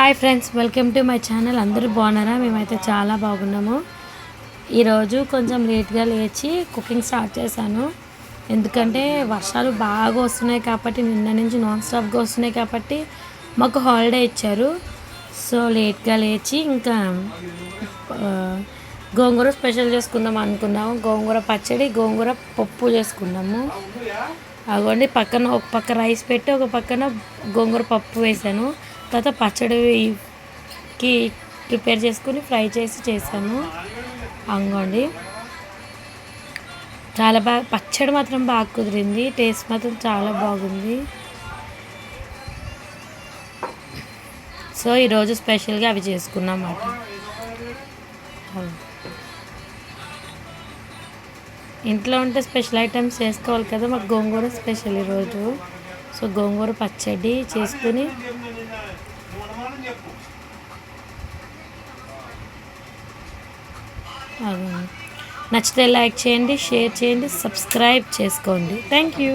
Hi friends, welcome to my channel. అందరూ బాగున్నారా? మేమైతే చాలా బాగున్నాము. ఈరోజు కొంచెం లేట్గా లేచి కుకింగ్ స్టార్ట్ చేశాను. ఎందుకంటే వర్షాలు బాగా వస్తున్నాయి కాబట్టి, నిన్న నుంచి నాన్ స్టాప్గా వస్తున్నాయి కాబట్టి మాకు హాలిడే ఇచ్చారు. సో లేట్గా లేచి ఇంకా గోంగూర స్పెషల్ చేసుకుందాం అనుకున్నాము. గోంగూర పచ్చడి, గోంగూర పప్పు చేసుకున్నాము. అగోండి, ఒక పక్క రైస్ పెట్టి ఒక పక్కన గోంగూర పప్పు వేసాను. తర్వాత పచ్చడికి ప్రిపేర్ చేసుకుని ఫ్రై చేశాను. అంగోండి, చాలా బాగా పచ్చడి మాత్రం బాగా కుదిరింది. టేస్ట్ మాత్రం చాలా బాగుంది. సో ఈరోజు స్పెషల్గా అవి చేసుకున్నాం అన్నమాట. ఇంట్లో ఉంటే స్పెషల్ ఐటమ్స్ చేసుకోవాలి కదా, మాకు గోంగూర స్పెషల్ ఈరోజు. సో గోంగూర పచ్చడి చేసుకుని నచ్చితే లైక్ చేయండి, షేర్ చేయండి, సబ్స్క్రైబ్ చేసుకోండి. Thank you.